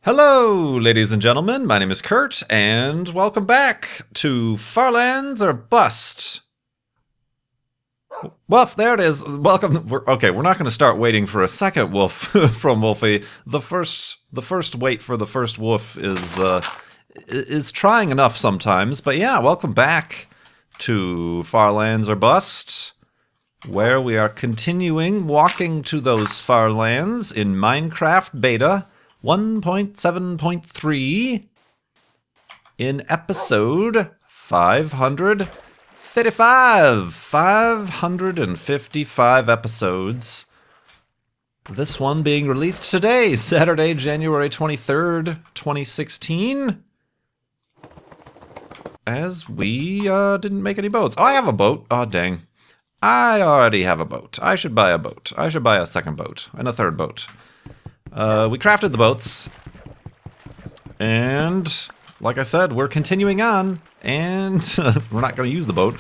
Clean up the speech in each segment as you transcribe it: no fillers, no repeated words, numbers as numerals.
Hello, ladies and gentlemen. My name is Kurt, and welcome back to Farlands or Bust. Woof, there it is. Welcome. We're not going to start waiting for a second woof from Wolfie. The first wait for the first woof is trying enough sometimes. But yeah, welcome back to Farlands or Bust, where we are continuing walking to those far lands in Minecraft Beta 1.7.3 in episode 555. 555 episodes. This one being released today, Saturday, January 23rd, 2016. As we didn't make any boats. Oh, I have a boat. Oh, dang. I already have a boat. I should buy a boat. I should buy a second boat and a third boat. We crafted the boats, and like I said, we're continuing on, and we're not going to use the boat.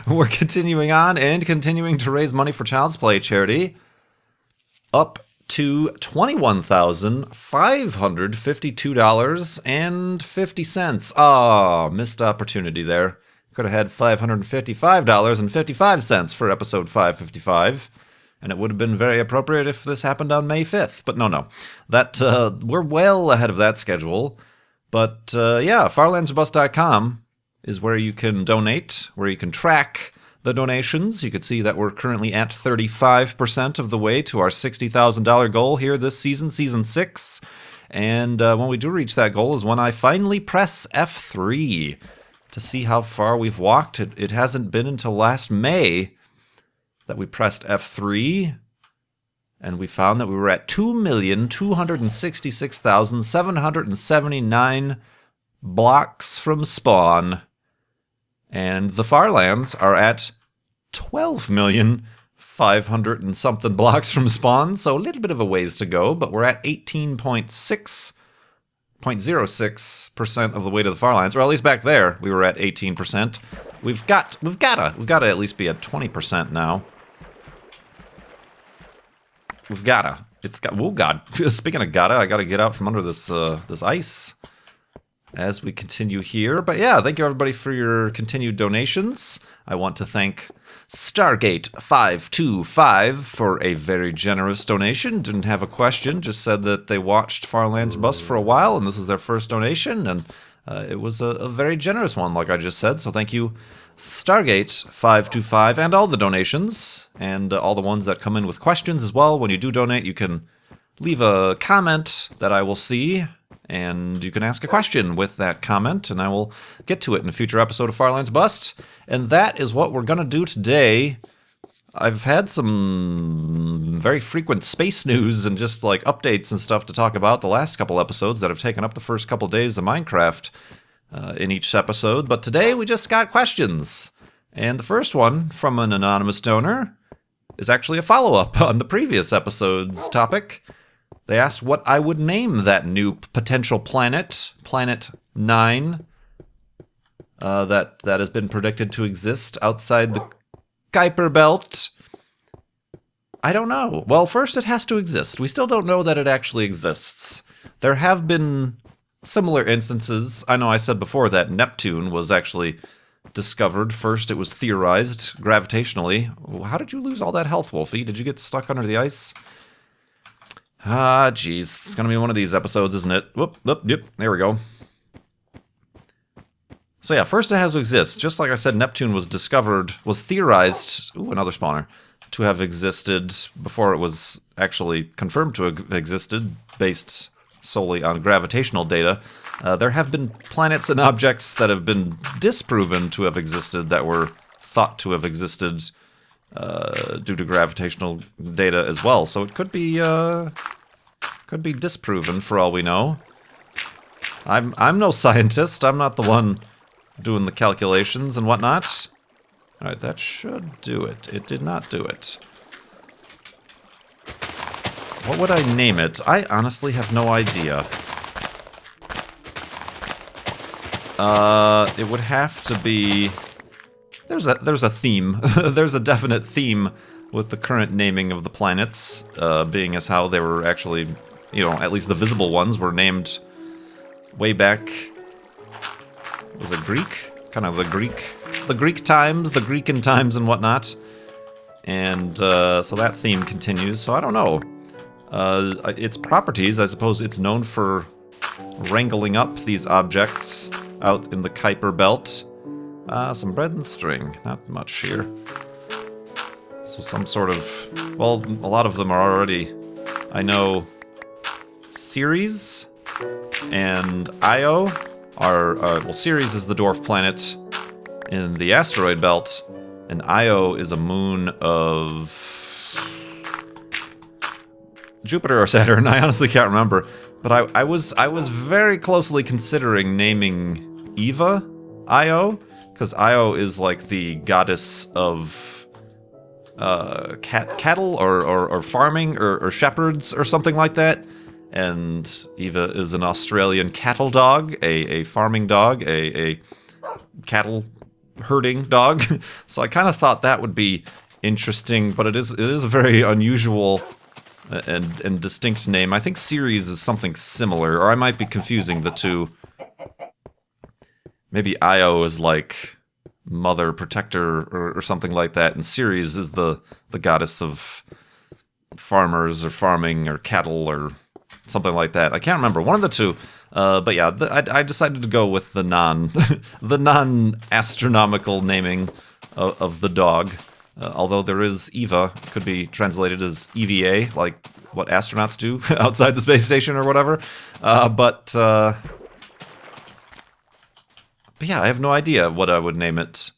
We're continuing on and continuing to raise money for Child's Play charity, up to $21,552.50. Ah, missed opportunity there. Could have had $555.55 for episode 555. And it would have been very appropriate if this happened on May 5th. But no. That, we're well ahead of that schedule. But, yeah, farlandsorbust.com is where you can donate, where you can track the donations. You can see that we're currently at 35% of the way to our $60,000 goal here this season, Season 6. And when we do reach that goal is when I finally press F3 to see how far we've walked. It hasn't been until last May that we pressed F3, and we found that we were at 2,266,779 blocks from spawn, and the Farlands are at 12,500 and something blocks from spawn, so a little bit of a ways to go, but we're at 18.06% of the way to the Farlands, or at least back there we were at 18%. We've got to at least be at 20% now. We've gotta. Oh god. Speaking of gotta, I gotta get out from under this ice as we continue here. But yeah, thank you everybody for your continued donations. I want to thank Stargate525 for a very generous donation. Didn't have a question, just said that they watched Farlands Bust for a while, and this is their first donation, and it was a very generous one, like I just said, so thank you, Stargate525, and all the donations, and all the ones that come in with questions as well. When you do donate, you can leave a comment that I will see, and you can ask a question with that comment, and I will get to it in a future episode of Farlands Bust. And that is what we're going to do today. I've had some very frequent space news and just like updates and stuff to talk about the last couple episodes that have taken up the first couple days of Minecraft in each episode. But today we just got questions. And the first one from an anonymous donor is actually a follow-up on the previous episode's topic. They asked what I would name that new potential planet, Planet 9, that has been predicted to exist outside the Kuiper Belt. I don't know. Well, first it has to exist. We still don't know that it actually exists. There have been similar instances. I know I said before that Neptune was actually discovered. First it was theorized gravitationally. How did you lose all that health, Wolfie? Did you get stuck under the ice? Ah, jeez. It's gonna be one of these episodes, isn't it? Whoop, yep, there we go. So yeah, first it has to exist. Just like I said, Neptune was theorized, another spawner, to have existed before it was actually confirmed to have existed, based solely on gravitational data. There have been planets and objects that have been disproven to have existed that were thought to have existed due to gravitational data as well. So it could be disproven for all we know. I'm no scientist. I'm not the one doing the calculations and whatnot. Alright, that should do it. It did not do it. What would I name it? I honestly have no idea. It would have to be... There's a theme. There's a definite theme with the current naming of the planets, being as how they were actually at least the visible ones were named way back. Was it Greek? Kind of the Greek times, the Greekan times and whatnot. And so that theme continues. So I don't know. Its properties, I suppose it's known for wrangling up these objects out in the Kuiper Belt. Some bread and string. Not much here. So some sort of... Well, a lot of them are already... I know Ceres and Io are... well, Ceres is the dwarf planet in the asteroid belt, and Io is a moon of Jupiter or Saturn. I honestly can't remember. But I was very closely considering naming Eva Io, because Io is like the goddess of cattle or farming or shepherds or something like that. And Eva is an Australian cattle dog, a farming dog, a cattle herding dog. So I kind of thought that would be interesting, but it is a very unusual and distinct name. I think Ceres is something similar, or I might be confusing the two. Maybe Io is like mother protector or something like that, and Ceres is the goddess of farmers or farming or cattle or something like that. I can't remember, one of the two. But yeah, I decided to go with the non-astronomical naming of the dog. Although there is Eva, could be translated as EVA, like what astronauts do outside the space station or whatever. But yeah, I have no idea what I would name it.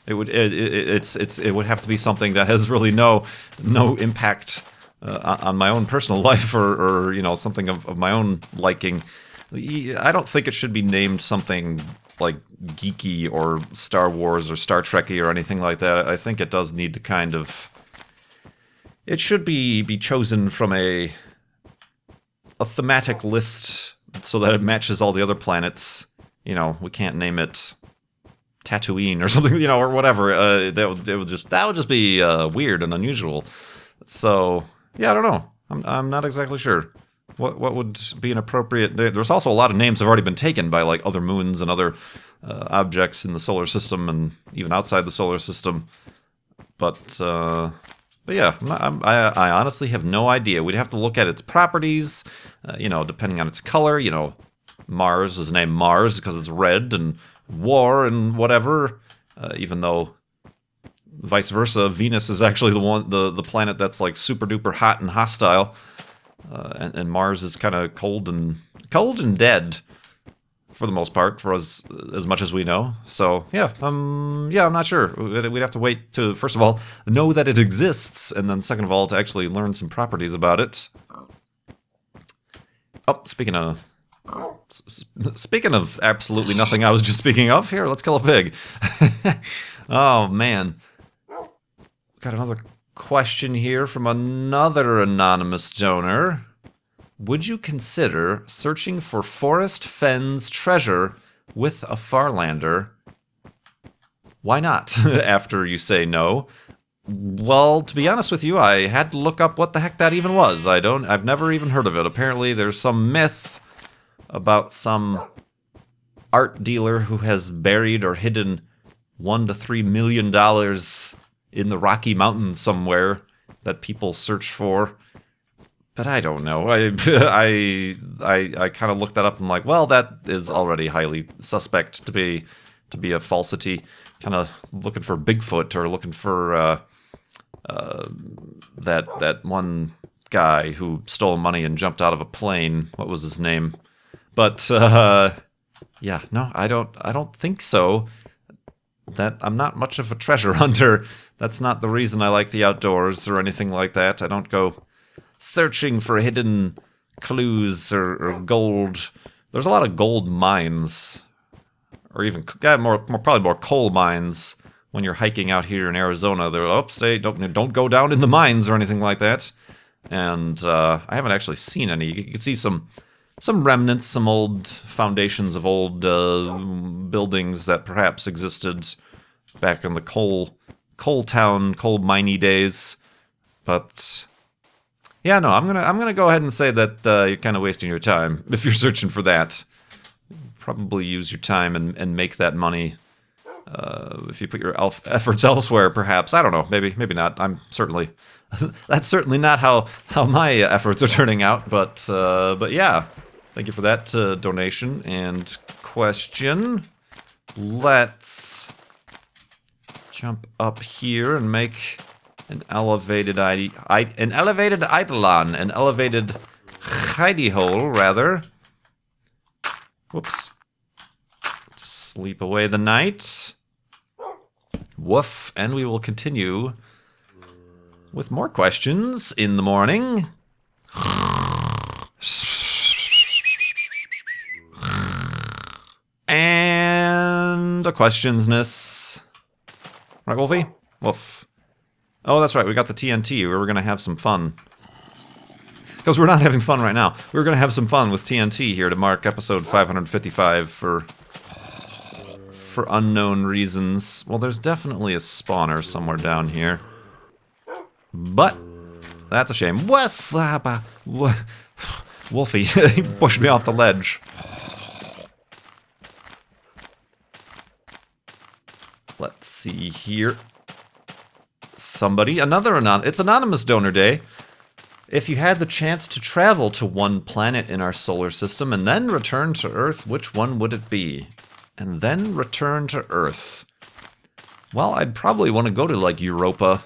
It would have to be something that has really no impact on my own personal life or something of my own liking. I don't think it should be named something like geeky or Star Wars or Star Trekky or anything like that. I think it does need to kind of... It should be chosen from a thematic list so that it matches all the other planets. We can't name it Tatooine or something, or whatever. That would just be weird and unusual. So, yeah, I don't know. I'm not exactly sure. What would be an appropriate... There's also a lot of names have already been taken by like other moons and other objects in the solar system and even outside the solar system. But yeah, I honestly have no idea. We'd have to look at its properties, depending on its color. Mars was named Mars because it's red and war and whatever. Even though vice versa, Venus is actually the planet that's like super duper hot and hostile. And Mars is kind of cold and dead for the most part, for as much as we know. So yeah, I'm not sure. We'd have to wait to, first of all, know that it exists, and then second of all, to actually learn some properties about it. Oh, speaking of absolutely nothing I was just speaking of, here, let's kill a pig. Oh man, got another question here from another anonymous donor. Would you consider searching for Forest Fenn's treasure with a Farlander? Why not? After you say no. Well, to be honest with you, I had to look up what the heck that even was. I've never even heard of it. Apparently there's some myth about some art dealer who has buried or hidden $1 to $3 million in the Rocky Mountains somewhere that people search for. But I don't know. I kind of looked that up and I'm like, well, that is already highly suspect to be a falsity. Kind of looking for Bigfoot or looking for that one guy who stole money and jumped out of a plane. What was his name? But yeah, no, I don't think so. That I'm not much of a treasure hunter. That's not the reason I like the outdoors or anything like that. I don't go searching for hidden clues or gold. There's a lot of gold mines, or even probably more coal mines when you're hiking out here in Arizona. They're don't go down in the mines or anything like that. And I haven't actually seen any. You can see some remnants, some old foundations of old buildings that perhaps existed back in the coal town, coal miney days. But Yeah, no, I'm gonna go ahead and say that you're kind of wasting your time if you're searching for that. Probably use your time and make that money. If you put your efforts elsewhere, perhaps. I don't know. Maybe not. I'm certainly that's certainly not how my efforts are turning out. But yeah, thank you for that donation and question. Let's jump up here and make an elevated eidolon, an elevated hidey hole rather. Whoops. Just sleep away the night. Woof, and we will continue with more questions in the morning. And a questionsness. Right, Wolfie? Woof. Oh, that's right, we got the TNT. We were going to have some fun. Because we're not having fun right now. We're going to have some fun with TNT here to mark episode 555 for unknown reasons. Well, there's definitely a spawner somewhere down here. But that's a shame. Wolfie, he pushed me off the ledge. Let's see here. Somebody, it's Anonymous Donor Day. If you had the chance to travel to one planet in our solar system and then return to Earth, which one would it be? And then return to Earth. Well, I'd probably want to go to, like, Europa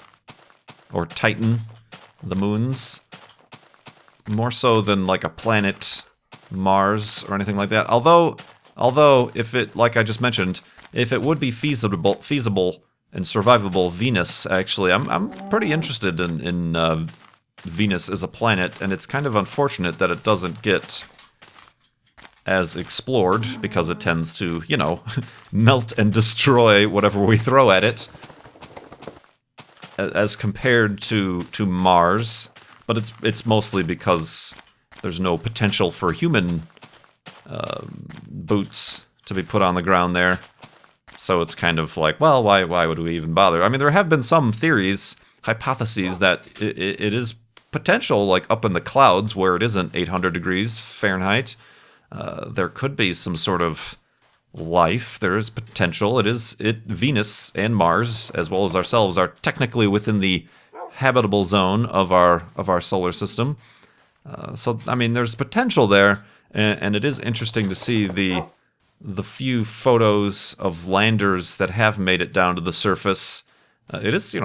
or Titan, the moons. More so than, like, a planet Mars or anything like that. Although, if it, like I just mentioned, if it would be feasible and survivable, Venus, actually, I'm pretty interested in Venus as a planet, and it's kind of unfortunate that it doesn't get as explored, because it tends to, you know, melt and destroy whatever we throw at it, as compared to Mars. But it's mostly because there's no potential for human boots to be put on the ground there. So it's kind of like, well, why would we even bother? I mean, there have been some theories, hypotheses, that it is potential, like up in the clouds where it isn't 800 degrees Fahrenheit. There could be some sort of life. There is potential. Venus and Mars, as well as ourselves, are technically within the habitable zone of our solar system. So, I mean, there's potential there, and it is interesting to see the few photos of landers that have made it down to the surface. It is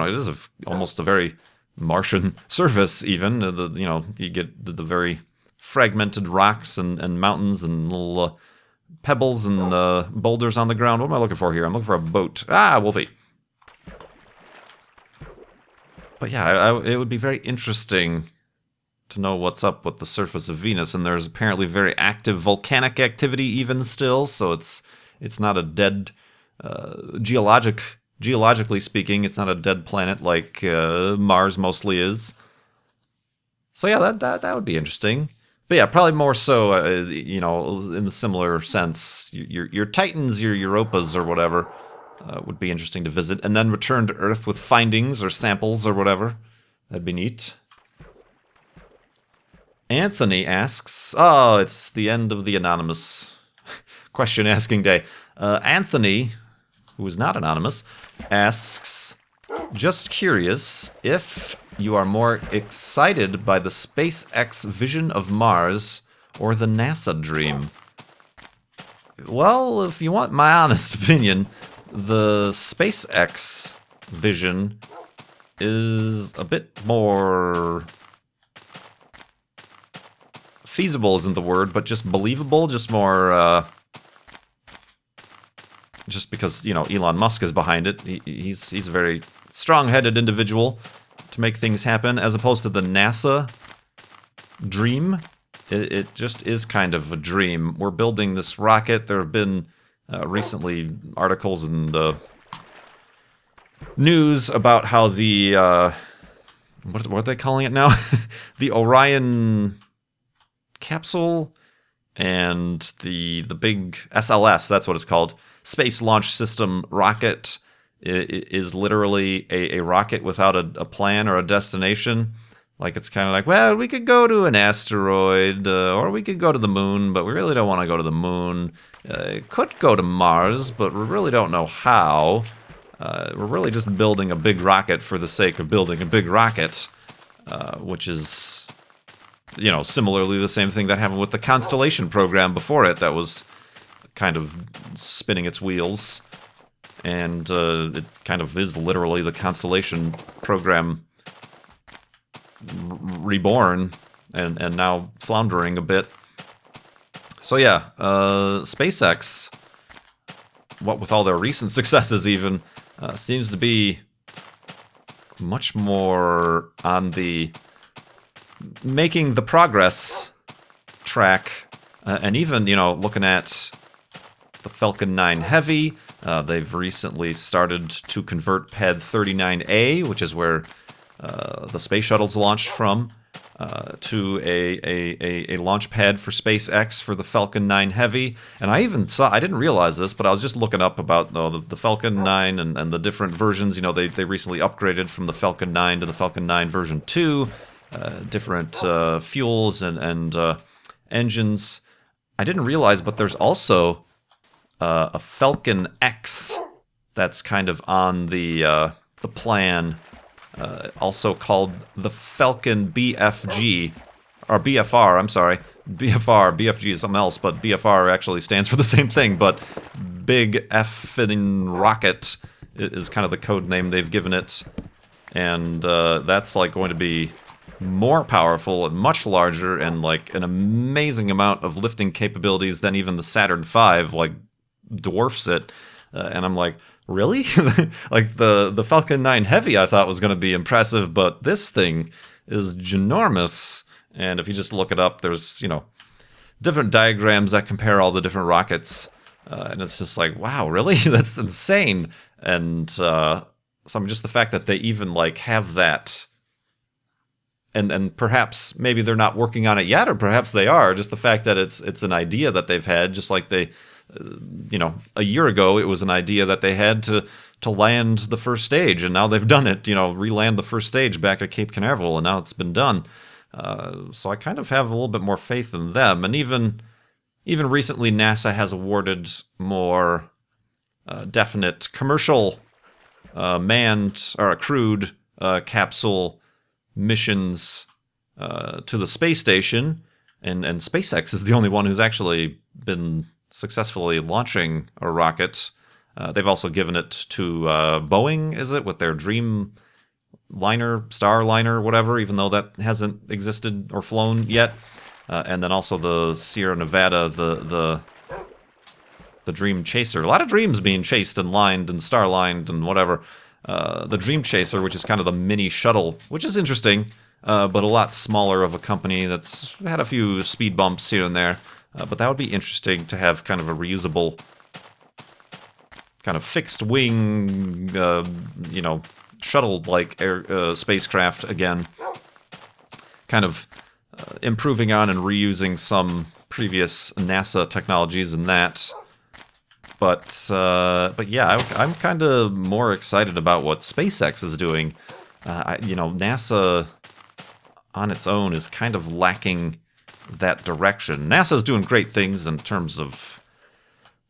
almost a very Martian surface, even. You get the very fragmented rocks and mountains and little pebbles and boulders on the ground. What am I looking for here? I'm looking for a boat. Ah, Wolfie. But yeah, it would be very interesting to know what's up with the surface of Venus, and there's apparently very active volcanic activity even still, so it's not a dead, geologically speaking, it's not a dead planet like Mars mostly is. So yeah, that would be interesting. But yeah, probably more so, in the similar sense, your Titans, your Europas or whatever, would be interesting to visit, and then return to Earth with findings or samples or whatever. That'd be neat. Anthony asks, oh, it's the end of the anonymous question asking day. Anthony, who is not anonymous, asks, just curious if you are more excited by the SpaceX vision of Mars or the NASA dream. Well, if you want my honest opinion, the SpaceX vision is a bit more feasible isn't the word, but just believable, just more, just because, Elon Musk is behind it. He's a very strong-headed individual to make things happen, as opposed to the NASA dream. It just is kind of a dream. We're building this rocket. There have been recently articles and news about how the, what are they calling it now? The Orion capsule and the big SLS, that's what it's called, Space Launch System rocket, is literally a rocket without a plan or a destination. Like, it's kind of like, well, we could go to an asteroid, or we could go to the moon, but we really don't want to go to the moon. Could go to Mars, but we really don't know how. We're really just building a big rocket for the sake of building a big rocket, which is, you know, similarly the same thing that happened with the Constellation program before it that was kind of spinning its wheels. And it kind of is literally the Constellation program reborn and now floundering a bit. So yeah, SpaceX, what with all their recent successes even, seems to be much more on the making the progress track, and even, you know, looking at the Falcon 9 Heavy. They've recently started to convert Pad 39A, which is where the space shuttle's launched from, to a launch pad for SpaceX for the Falcon 9 Heavy. And I even saw, I didn't realize this, but I was just looking up about the Falcon 9 and the different versions. You know, they recently upgraded from the Falcon 9 to the Falcon 9 version 2, different fuels and engines. I didn't realize, but there's also a Falcon X that's kind of on the plan, also called the Falcon BFG, or BFR, I'm sorry. BFG is something else, but BFR actually stands for the same thing, but Big Effin' Rocket is kind of the code name they've given it. And that's like going to be more powerful and much larger and like an amazing amount of lifting capabilities than even the Saturn V, like dwarfs it. And I'm like, really? Like the Falcon 9 Heavy I thought was going to be impressive, but this thing is ginormous. And if you just look it up, there's, you know, different diagrams that compare all the different rockets. And it's just like, wow, really? That's insane. And so I mean, just the fact that they even like have that, and perhaps maybe they're not working on it yet, or perhaps they are, just the fact that it's an idea that they've had, just like they, you know, a year ago it was an idea that they had to land the first stage, and now they've done it, you know, re-land the first stage back at Cape Canaveral, and now it's been done. So I kind of have a little bit more faith in them. And even recently NASA has awarded more definite commercial manned or crewed capsule missions to the space station, and SpaceX is the only one who's actually been successfully launching a rocket. They've also given it to Boeing, is it, with their Dream Liner, Starliner, whatever, even though that hasn't existed or flown yet. And then also the Sierra Nevada, the Dream Chaser. A lot of dreams being chased and lined and starlined and whatever. The Dream Chaser, which is kind of the mini shuttle, which is interesting, but a lot smaller of a company that's had a few speed bumps here and there. But that would be interesting to have kind of a reusable, kind of fixed wing, you know, shuttle-like spacecraft again. Kind of improving on and reusing some previous NASA technologies in that. But yeah, I'm kind of more excited about what SpaceX is doing. You know, NASA on its own is kind of lacking that direction. NASA's doing great things in terms of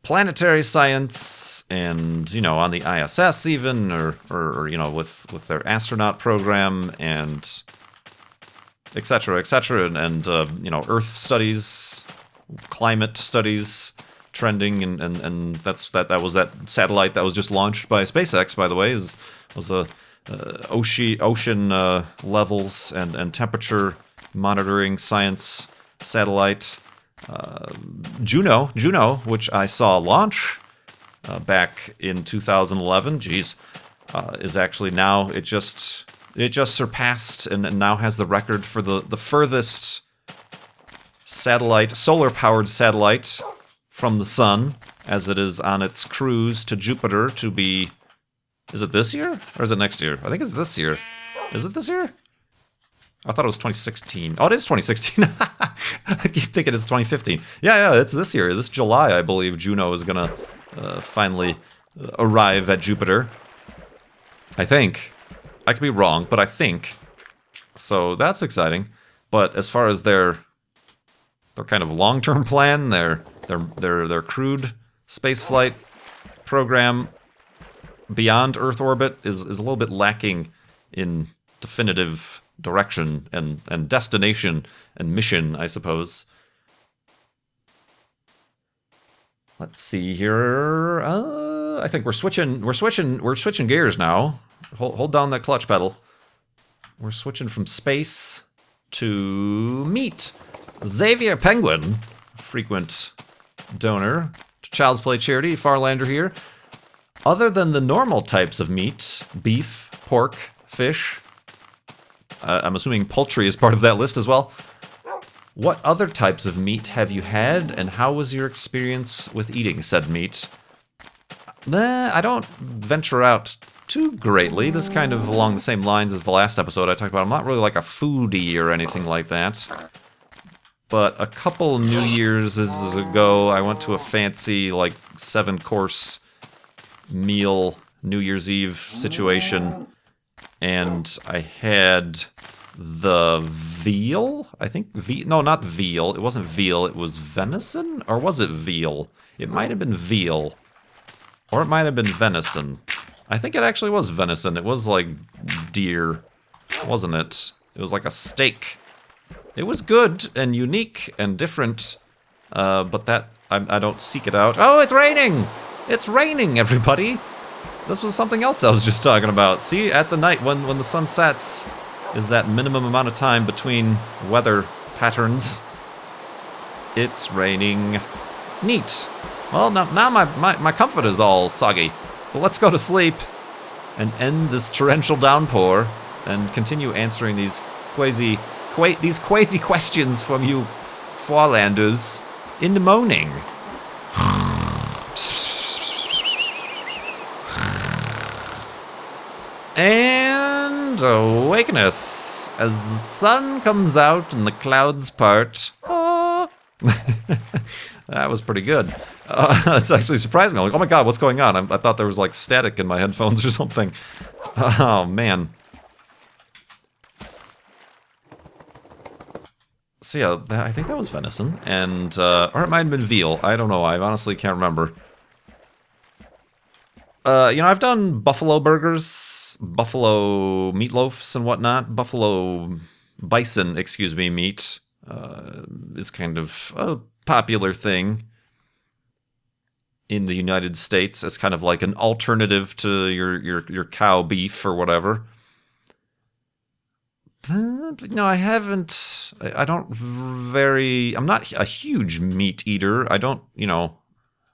planetary science and, you know, on the ISS even, or you know, with their astronaut program and et cetera, and you know, Earth studies, climate studies, trending, and that was that satellite that was just launched by SpaceX, by the way, was a ocean levels and temperature monitoring science satellite. Juno, which I saw launch back in 2011, is actually now, it just surpassed and now has the record for the furthest satellite, solar-powered satellite from the sun, as it is on its cruise to Jupiter to be... Is it this year? Or is it next year? I think it's this year. Is it this year? I thought it was 2016. Oh, it is 2016. I keep thinking it's 2015. Yeah, it's this year. This July, I believe, Juno is going to finally arrive at Jupiter. I think. I could be wrong, but I think. So that's exciting. But as far as their kind of long-term plan, their crewed spaceflight program beyond Earth orbit is a little bit lacking in definitive direction and destination and mission, I suppose. Let's see here. I think we're switching gears now. Hold down that clutch pedal. We're switching from space to meat. Xavier Penguin, frequent donor to Child's Play charity, Farlander here. Other than the normal types of meat, beef, pork, fish, I'm assuming poultry is part of that list as well. What other types of meat have you had, and how was your experience with eating said meat? I don't venture out too greatly. This is kind of along the same lines as the last episode I talked about. I'm not really like a foodie or anything like that. But a couple New Year's ago, I went to a fancy, like, 7-course meal New Year's Eve situation, and I had the veal? I think no, not veal. It wasn't veal, it was venison? Or was it veal? It might have been veal. Or it might have been venison. I think it actually was venison. It was like deer, wasn't it? It was like a steak. It was good and unique and different, but that I don't seek it out. Oh, it's raining! It's raining, everybody! This was something else I was just talking about. See, at the night when the sun sets is that minimum amount of time between weather patterns. It's raining. Neat. Well, now my comfort is all soggy. But let's go to sleep and end this torrential downpour and continue answering these quasi questions from you Farlanders in the morning. And awaken us as the sun comes out and the clouds part. That was pretty good. That's actually surprised me. I'm like, oh my god, what's going on? I thought there was like static in my headphones or something. Oh man. So yeah, I think that was venison, and or it might have been veal. I don't know. I honestly can't remember. I've done buffalo burgers, buffalo meatloafs and whatnot. Bison, meat is kind of a popular thing in the United States as kind of like an alternative to your cow beef or whatever. But no, I haven't. I'm not a huge meat eater. I don't,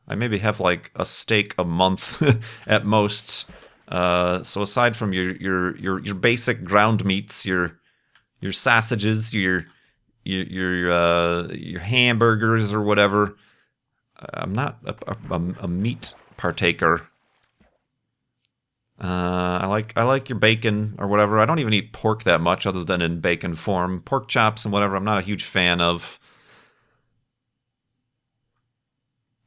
I maybe have like a steak a month at most. So aside from your basic ground meats, your sausages, your hamburgers or whatever, I'm not a meat partaker. I like your bacon or whatever. I don't even eat pork that much other than in bacon form. Pork chops and whatever, I'm not a huge fan of.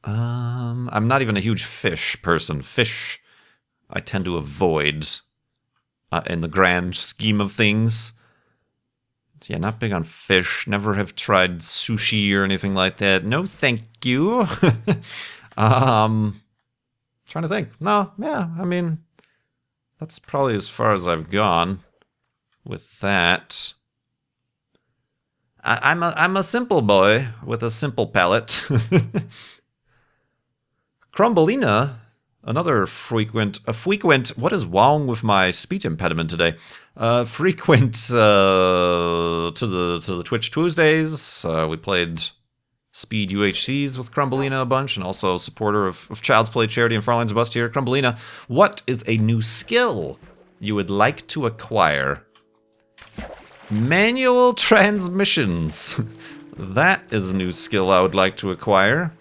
I'm not even a huge fish person. Fish, I tend to avoid in the grand scheme of things. Yeah, not big on fish. Never have tried sushi or anything like that. No, thank you. Trying to think. No, yeah, I mean, that's probably as far as I've gone with that. I'm a simple boy with a simple palate. Crumbleina, another frequent. What is wrong with my speech impediment today? Frequent to the Twitch Tuesdays. We played Speed UHCs with Crumbleina a bunch, and also supporter of Child's Play charity and Farland's Bust here. Crumbleina, what is a new skill you would like to acquire? Manual transmissions. That is a new skill I would like to acquire.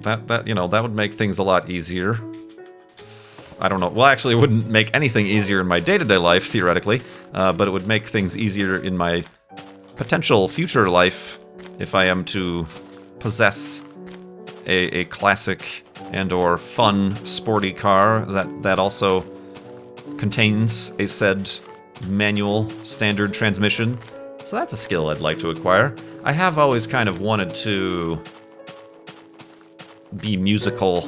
That would make things a lot easier. I don't know. Well, actually, it wouldn't make anything easier in my day-to-day life, theoretically, but it would make things easier in my potential future life if I am to possess a classic and or fun sporty car that also contains a said manual standard transmission. So that's a skill I'd like to acquire. I have always kind of wanted to be musical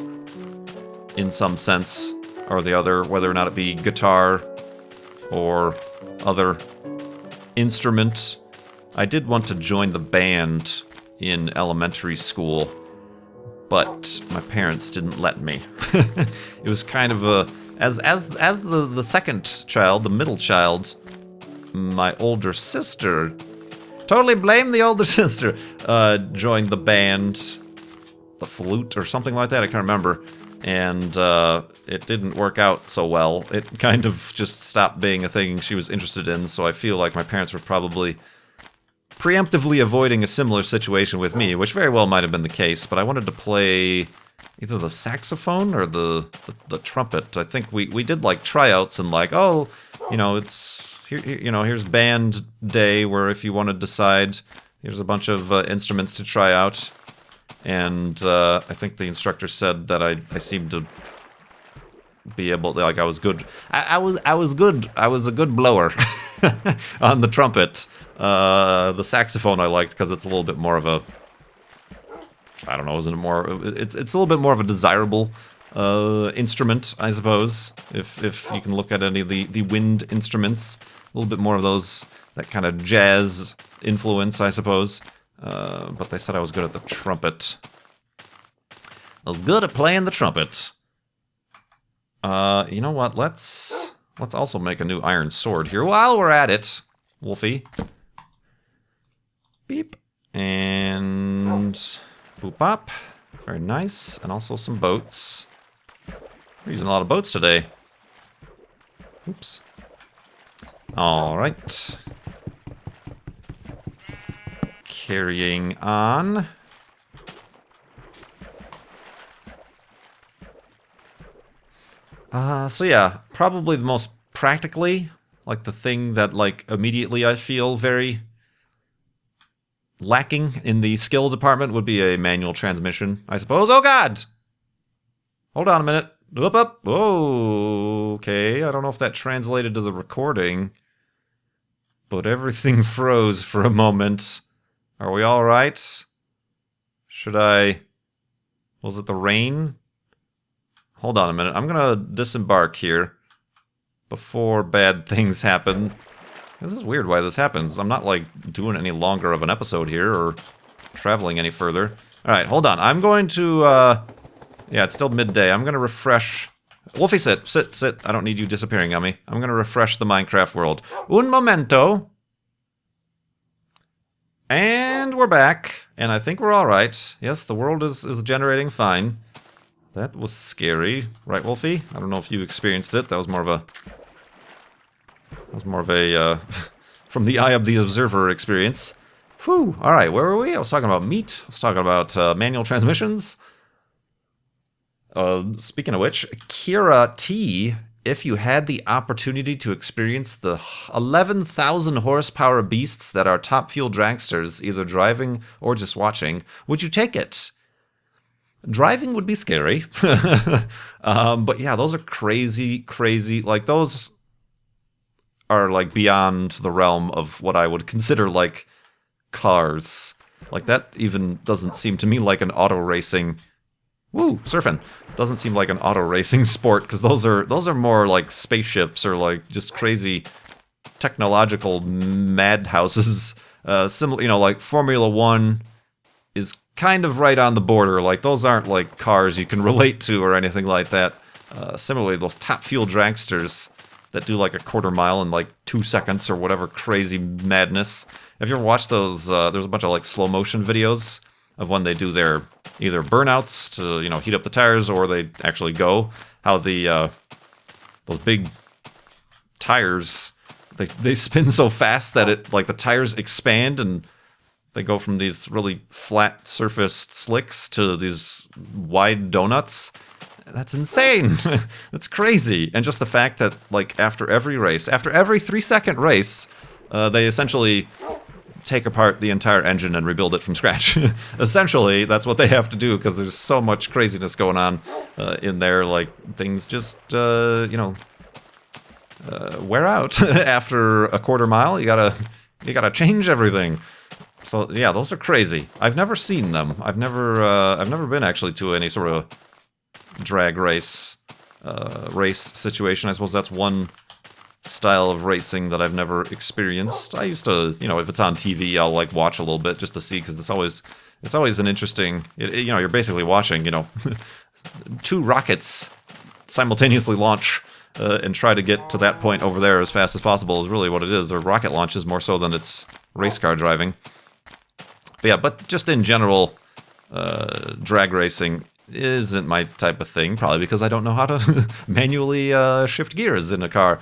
in some sense or the other, whether or not it be guitar or other instruments. I did want to join the band in elementary school, but my parents didn't let me. It was kind of a... As the second child, the middle child, my older sister, totally blame the older sister, joined the band, the flute or something like that, I can't remember, and it didn't work out so well. It kind of just stopped being a thing she was interested in, so I feel like my parents were probably preemptively avoiding a similar situation with me, which very well might have been the case, but I wanted to play either the saxophone or the trumpet. I think we did like tryouts and like, oh, you know, it's here, you know, here's band day where if you want to decide, here's a bunch of instruments to try out, and I think the instructor said that I seemed to be able to, like, I was good. I was good. I was a good blower on the trumpet. The saxophone I liked because it's a little bit more of a, I don't know, isn't it more? It's a little bit more of a desirable instrument, I suppose. If you can look at any of the wind instruments, a little bit more of those, that kind of jazz influence, I suppose. But they said I was good at the trumpet. I was good at playing the trumpet. You know what? Let's also make a new iron sword here while we're at it, Wolfie. Beep and boop bop. Very nice, and also some boats. We're using a lot of boats today. Oops. All right. Carrying on. So yeah, probably the most practically, like the thing that like immediately I feel very lacking in the skill department would be a manual transmission, I suppose. Oh god! Hold on a minute. Up. Whoa. Okay, I don't know if that translated to the recording, but everything froze for a moment. Are we all right? Should I... Was it the rain? Hold on a minute. I'm gonna disembark here before bad things happen. This is weird why this happens. I'm not, like, doing any longer of an episode here or traveling any further. Alright, hold on. I'm going to, yeah, it's still midday. I'm gonna refresh... Wolfie, sit. I don't need you disappearing on me. I'm gonna refresh the Minecraft world. Un momento. And we're back. And I think we're alright. Yes, the world is generating fine. That was scary. Right, Wolfie? I don't know if you experienced it. That was more of a... from the eye of the observer experience. Whew. Alright, where were we? I was talking about meat. I was talking about manual transmissions. Speaking of which, Kira T, if you had the opportunity to experience the 11,000 horsepower beasts that are top fuel dragsters, either driving or just watching, would you take it? Driving would be scary. But yeah, those are crazy, like those are like beyond the realm of what I would consider like cars. Like that even doesn't seem to me like an auto racing. Woo, surfing. Doesn't seem like an auto racing sport because those are more like spaceships or like just crazy technological madhouses. Similar, you know, like Formula 1 is kind of right on the border. Like those aren't like cars you can relate to or anything like that. Similarly, those top fuel dragsters that do like a quarter mile in like 2 seconds or whatever crazy madness. Have you ever watched those? There's a bunch of like slow motion videos of when they do their either burnouts to, you know, heat up the tires, or they actually go. How the those big tires, they spin so fast that it, like, the tires expand and they go from these really flat surfaced slicks to these wide donuts. That's insane. That's crazy. And just the fact that, like, after every race, after every 3-second race, they essentially take apart the entire engine and rebuild it from scratch. Essentially, that's what they have to do because there's so much craziness going on in there. Like, things just, you know, wear out after a quarter mile. You gotta change everything. So yeah, those are crazy. I've never seen them. I've never been actually to any sort of drag race situation. I suppose that's one style of racing that I've never experienced. I used to, if it's on TV, I'll like watch a little bit just to see, because it's always an interesting. You're basically watching, two rockets simultaneously launch and try to get to that point over there as fast as possible is really what it is. They're rocket launches more so than it's race car driving. But yeah, but just in general, drag racing isn't my type of thing, probably because I don't know how to manually shift gears in a car.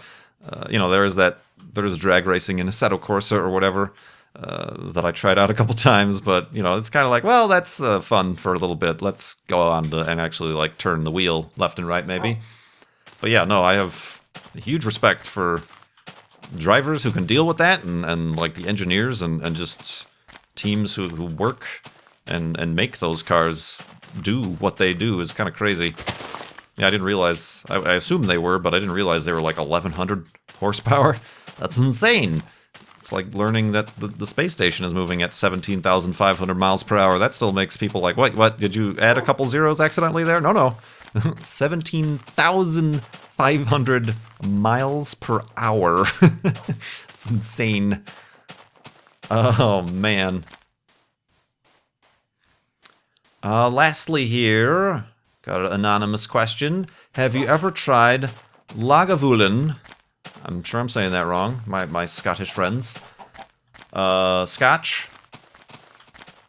There's drag racing in Assetto Corsa or whatever that I tried out a couple times, but it's kind of like, well, that's fun for a little bit. Let's go on and actually like turn the wheel left and right, maybe. But yeah, no, I have a huge respect for drivers who can deal with that, and like the engineers and just teams who work and make those cars do what they do is kind of crazy. Yeah, I didn't realize. I assumed they were, but I didn't realize they were like 1,100 horsepower. That's insane. It's like learning that the space station is moving at 17,500 miles per hour. That still makes people like, what? Did you add a couple zeros accidentally there? No. 17,500 miles per hour. It's insane. Oh, man. Lastly here, got an anonymous question. Have you ever tried Lagavulin? I'm sure I'm saying that wrong, my Scottish friends. Scotch?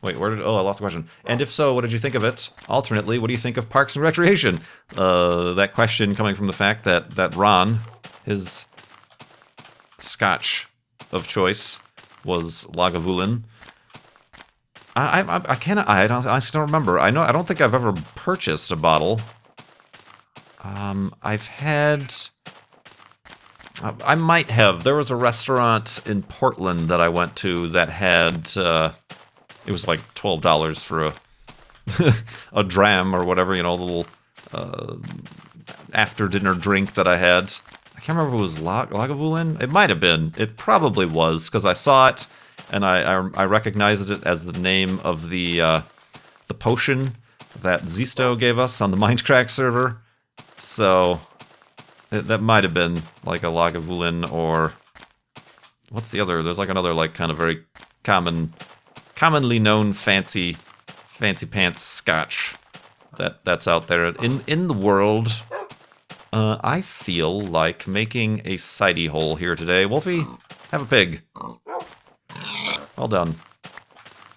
Wait, I lost the question. And if so, what did you think of it? Alternately, what do you think of Parks and Recreation? That question coming from the fact that Ron, his Scotch of choice was Lagavulin. I honestly don't remember. I don't think I've ever purchased a bottle. I might have. There was a restaurant in Portland that I went to that had, it was like $12 for a dram or whatever, a little after-dinner drink that I had. I can't remember if it was Lagavulin. It might have been. It probably was, because I saw it, and I recognized it as the name of the potion that Zisto gave us on the Mindcrack server. So that might have been like a Lagavulin, or what's the other? There's like another like kind of very commonly known fancy pants Scotch that's out there in the world. I feel like making a sidey hole here today. Wolfie, have a pig. Well done.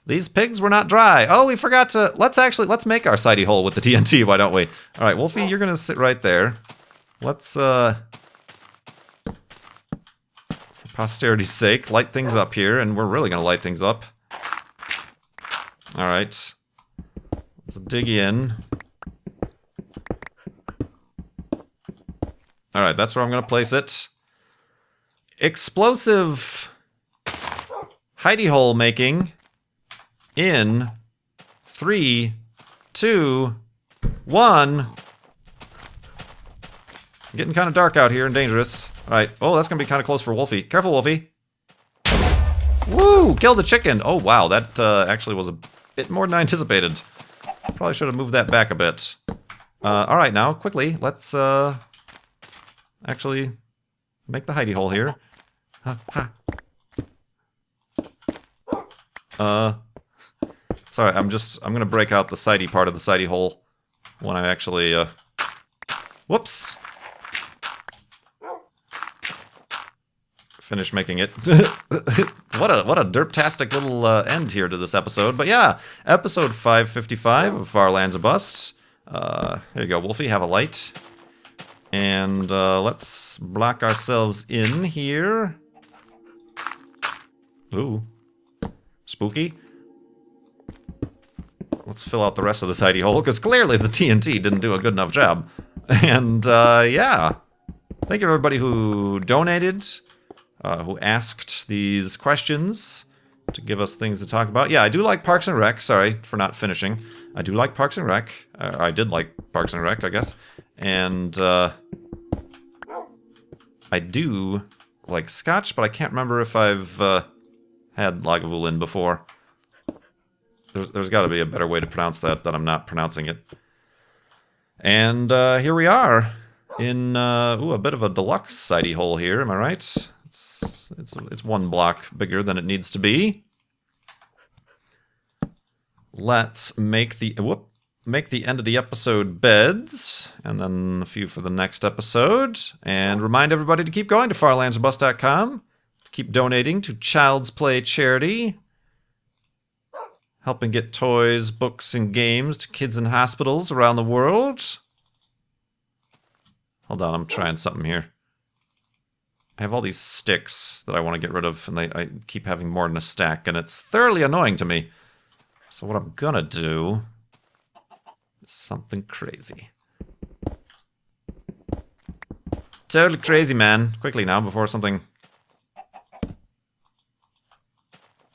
These pigs were not dry. Oh, we forgot to... Let's make our sidey hole with the TNT, why don't we? All right, Wolfie, you're going to sit right there. Let's, for posterity's sake, light things up here, and we're really going to light things up. All right. Let's dig in. All right, that's where I'm going to place it. Explosive hidey hole making in 3, 2, 1. Getting kind of dark out here and dangerous. All right. Oh, that's going to be kind of close for Wolfie. Careful, Wolfie. Woo! Killed the chicken. Oh, wow. That actually was a bit more than I anticipated. Probably should have moved that back a bit. All right, now, quickly, let's actually make the hidey hole here. Sorry, I'm going to break out the sidey part of the sidey hole when I actually, whoops. Finish making it. What a derptastic little end here to this episode. But yeah, episode 555 of Far Lands of Busts. Here you go, Wolfie, have a light. And let's block ourselves in here. Ooh. Spooky. Let's fill out the rest of this hidey hole, because clearly the TNT didn't do a good enough job. And yeah. Thank you everybody who donated, who asked these questions to give us things to talk about. Yeah, I do like Parks and Rec. Sorry for not finishing. I do like Parks and Rec. I did like Parks and Rec, I guess. And I do like Scotch, but I can't remember if I've had Lagavulin before. There's got to be a better way to pronounce that I'm not pronouncing it. And here we are in a bit of a deluxe sidey hole here. Am I right? It's one block bigger than it needs to be. Let's make the end of the episode beds, and then a few for the next episode. And remind everybody to keep going to farlandsbus.com. Keep donating to Child's Play charity, helping get toys, books, and games to kids in hospitals around the world. Hold on, I'm trying something here. I have all these sticks that I want to get rid of, and I keep having more than a stack, and it's thoroughly annoying to me. So what I'm gonna do is something crazy. Totally crazy, man. Quickly now, before something...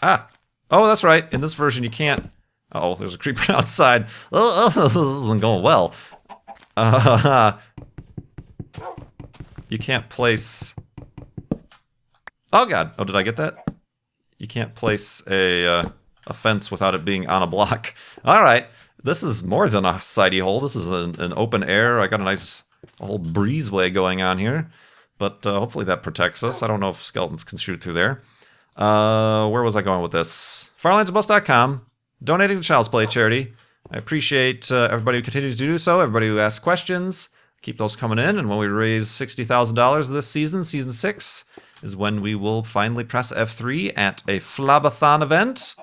Ah! Oh, that's right. In this version, you can't... Uh-oh, there's a creeper outside. Oh, isn't going well. You can't place... Oh, God. Oh, did I get that? You can't place a fence without it being on a block. All right. This is more than a sidey hole. This is an open air. I got a nice whole breezeway going on here. But hopefully that protects us. I don't know if skeletons can shoot through there. Where was I going with this? farlandsbus.com. Donating to Child's Play charity. I appreciate everybody who continues to do so. Everybody who asks questions. Keep those coming in. And when we raise $60,000 this season, season 6, is when we will finally press F3 at a Flabathon event.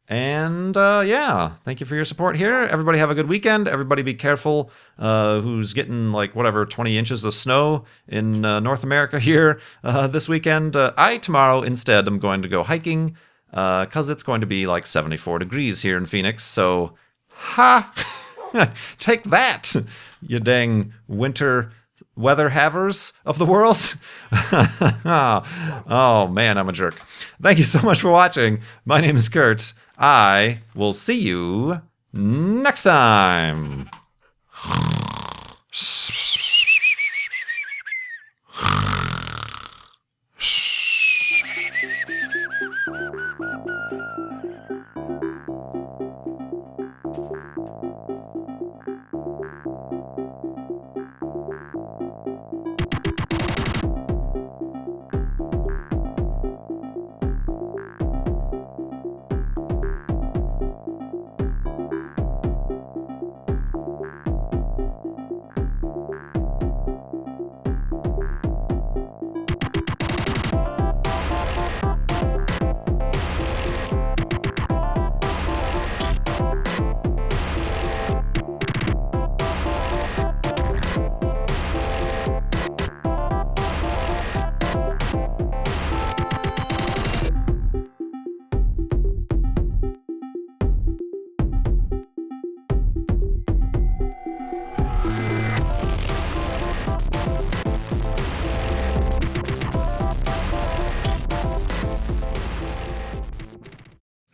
And yeah, thank you for your support here. Everybody have a good weekend. Everybody be careful who's getting like whatever 20 inches of snow in North America here this weekend. I tomorrow instead am going to go hiking because it's going to be like 74 degrees here in Phoenix. So ha, take that, you dang winter weather havers of the world. Oh man, I'm a jerk. Thank you so much for watching. My name is Kurt. I will see you next time.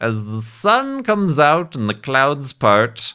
As the sun comes out and the clouds part,